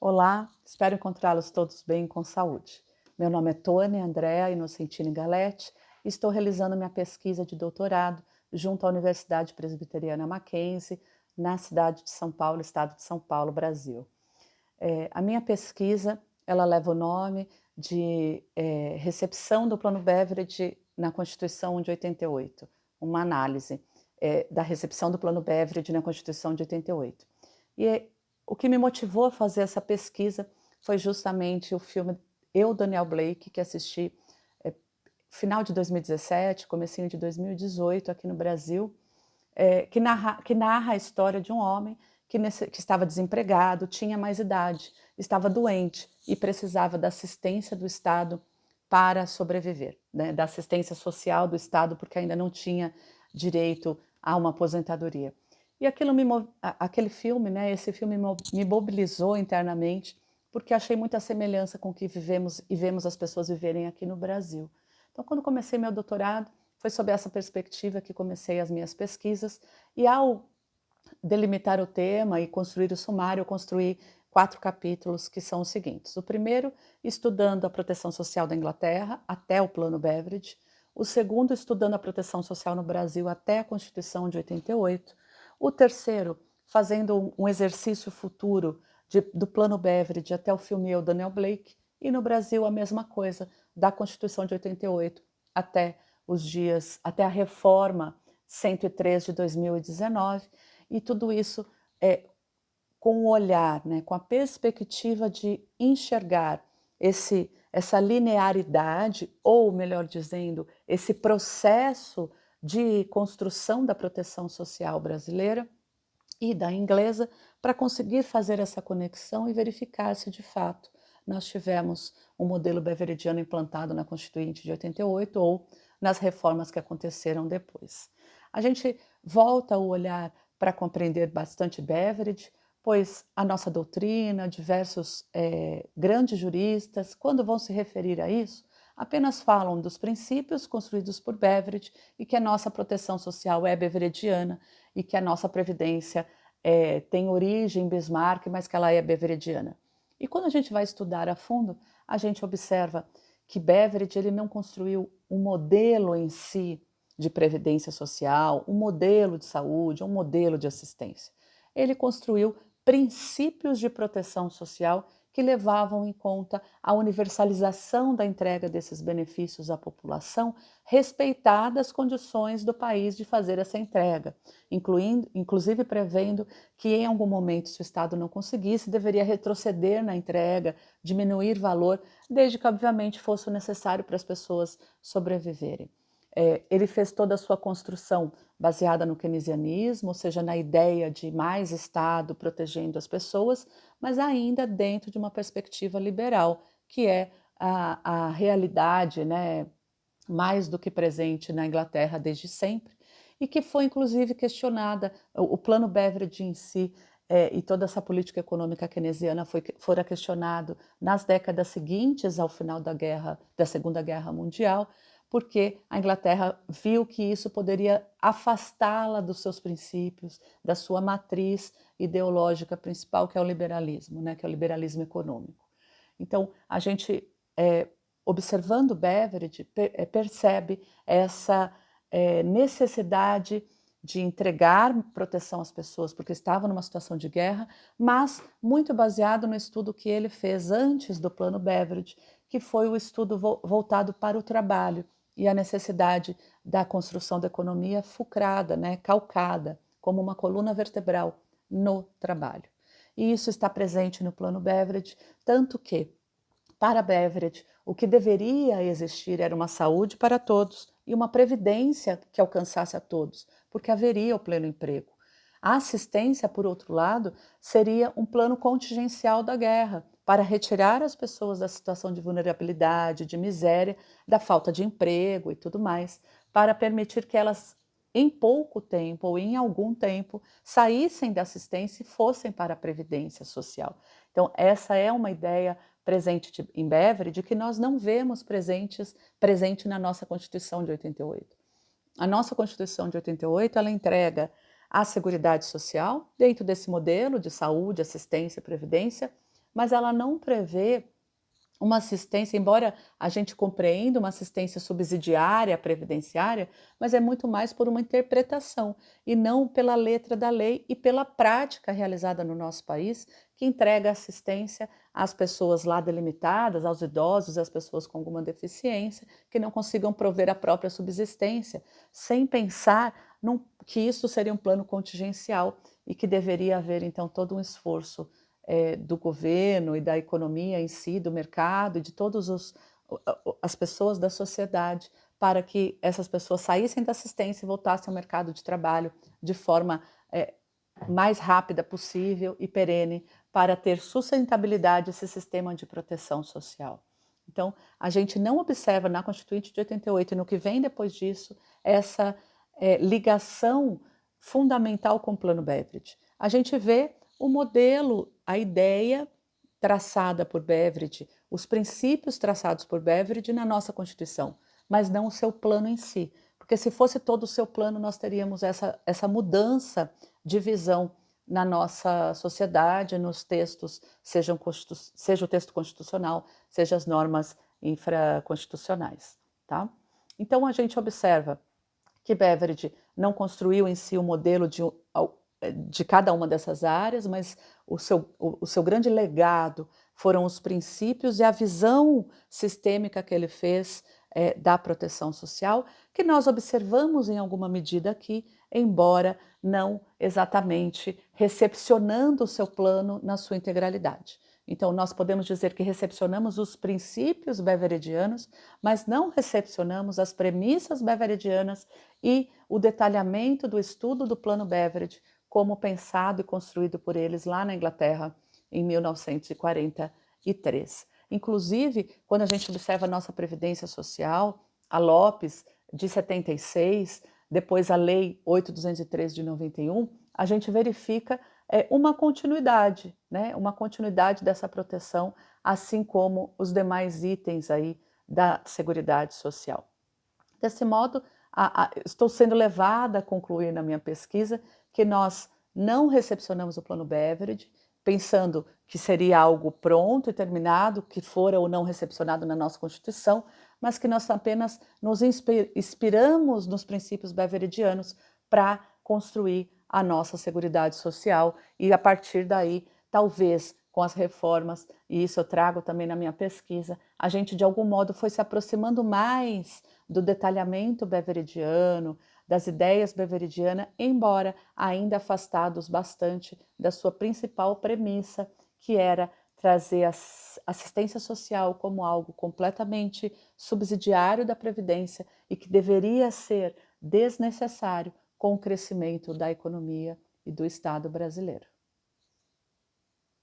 Olá, espero encontrá-los todos bem e com saúde. Meu nome é Tônia Andrea Inocentini Galetti e estou realizando minha pesquisa de doutorado junto à Universidade Presbiteriana Mackenzie, na cidade de São Paulo, estado de São Paulo, Brasil. A minha pesquisa, ela leva o nome de recepção do Plano Beveridge na Constituição de 88, uma análise da recepção do Plano Beveridge na Constituição de 88. E o que me motivou a fazer essa pesquisa foi justamente o filme Eu, Daniel Blake, que assisti final de 2017, comecinho de 2018 aqui no Brasil, que narra a história de um homem que estava desempregado, tinha mais idade, estava doente e precisava da assistência do Estado para sobreviver, né, da assistência social do Estado, porque ainda não tinha direito a uma aposentadoria. E aquele filme, né, esse filme me mobilizou internamente, porque achei muita semelhança com o que vivemos e vemos as pessoas viverem aqui no Brasil. Então, quando comecei meu doutorado, foi sob essa perspectiva que comecei as minhas pesquisas, e ao delimitar o tema e construir o sumário, eu construí 4 capítulos que são os seguintes. O primeiro, estudando a proteção social da Inglaterra até o Plano Beveridge. O segundo, estudando a proteção social no Brasil até a Constituição de 88. O terceiro, fazendo um exercício futuro do Plano Beveridge até o filme Eu, Daniel Blake. E no Brasil a mesma coisa, da Constituição de 88 até até a reforma 103 de 2019, e tudo isso com o olhar, né, com a perspectiva de enxergar essa linearidade, ou melhor dizendo, esse processo de construção da proteção social brasileira e da inglesa, para conseguir fazer essa conexão e verificar se de fato nós tivemos um modelo beveridiano implantado na Constituinte de 88 ou nas reformas que aconteceram depois. A gente volta o olhar para compreender bastante Beveridge, pois a nossa doutrina, diversos grandes juristas, quando vão se referir a isso, apenas falam dos princípios construídos por Beveridge e que a nossa proteção social é beveridiana e que a nossa previdência tem origem em Bismarck, mas que ela é beveridiana. E quando a gente vai estudar a fundo, a gente observa que Beveridge ele não construiu um modelo em si de previdência social, um modelo de saúde, um modelo de assistência. Ele construiu princípios de proteção social que levavam em conta a universalização da entrega desses benefícios à população, respeitadas as condições do país de fazer essa entrega, inclusive prevendo que em algum momento, se o Estado não conseguisse, deveria retroceder na entrega, diminuir valor, desde que obviamente fosse o necessário para as pessoas sobreviverem. Ele fez toda a sua construção baseada no keynesianismo, ou seja, na ideia de mais Estado protegendo as pessoas, mas ainda dentro de uma perspectiva liberal, que é a realidade, né, mais do que presente na Inglaterra desde sempre, e que foi inclusive questionada, o Plano Beveridge em si, e toda essa política econômica keynesiana fora questionado nas décadas seguintes ao final da Segunda Guerra Mundial, porque a Inglaterra viu que isso poderia afastá-la dos seus princípios, da sua matriz ideológica principal, que é o liberalismo, né, que é o liberalismo econômico. Então, a gente, observando Beveridge, percebe essa necessidade de entregar proteção às pessoas, porque estavam numa situação de guerra, mas muito baseado no estudo que ele fez antes do Plano Beveridge, que foi o estudo voltado para o trabalho e a necessidade da construção da economia fulcrada, né, calcada, como uma coluna vertebral no trabalho. E isso está presente no Plano Beveridge, tanto que, para Beveridge, o que deveria existir era uma saúde para todos e uma previdência que alcançasse a todos, porque haveria o pleno emprego. A assistência, por outro lado, seria um plano contingencial da guerra, para retirar as pessoas da situação de vulnerabilidade, de miséria, da falta de emprego e tudo mais, para permitir que elas, em pouco tempo ou em algum tempo, saíssem da assistência e fossem para a previdência social. Então, essa é uma ideia presente em Beveridge que nós não vemos presente na nossa Constituição de 88. A nossa Constituição de 88, ela entrega a Seguridade Social dentro desse modelo de saúde, assistência e previdência, mas ela não prevê uma assistência, embora a gente compreenda uma assistência subsidiária, previdenciária, mas é muito mais por uma interpretação e não pela letra da lei e pela prática realizada no nosso país, que entrega assistência às pessoas lá delimitadas, aos idosos, às pessoas com alguma deficiência, que não consigam prover a própria subsistência, sem pensar que isso seria um plano contingencial e que deveria haver, então, todo um esforço do governo e da economia em si, do mercado e de todas as pessoas da sociedade, para que essas pessoas saíssem da assistência e voltassem ao mercado de trabalho de forma mais rápida possível e perene, para ter sustentabilidade esse sistema de proteção social. Então, a gente não observa na Constituinte de 88 e no que vem depois disso, essa ligação fundamental com o Plano Beveridge. A gente vê o modelo, a ideia traçada por Beveridge, os princípios traçados por Beveridge na nossa Constituição, mas não o seu plano em si. Porque se fosse todo o seu plano, nós teríamos essa mudança de visão na nossa sociedade, nos textos, seja o texto constitucional, seja as normas infraconstitucionais. Tá? Então, a gente observa que Beveridge não construiu em si o modelo de cada uma dessas áreas, mas o seu grande legado foram os princípios e a visão sistêmica que ele fez da proteção social, que nós observamos em alguma medida aqui, embora não exatamente recepcionando o seu plano na sua integralidade. Então, nós podemos dizer que recepcionamos os princípios beveridianos, mas não recepcionamos as premissas beveridianas e o detalhamento do estudo do Plano Beveridge, como pensado e construído por eles lá na Inglaterra em 1943. Inclusive, quando a gente observa a nossa Previdência Social, a Lopes, de 76, depois a Lei 8.203 de 91, a gente verifica uma continuidade, né? Uma continuidade dessa proteção, assim como os demais itens aí da Seguridade Social. Desse modo, estou sendo levada a concluir na minha pesquisa que nós não recepcionamos o Plano Beveridge, pensando que seria algo pronto e terminado, que fora ou não recepcionado na nossa Constituição, mas que nós apenas nos inspiramos nos princípios beveridianos para construir a nossa Seguridade Social e, a partir daí, talvez com as reformas, e isso eu trago também na minha pesquisa, a gente de algum modo foi se aproximando mais do detalhamento beveridiano, das ideias beveridianas, embora ainda afastados bastante da sua principal premissa, que era trazer a assistência social como algo completamente subsidiário da Previdência e que deveria ser desnecessário com o crescimento da economia e do Estado brasileiro.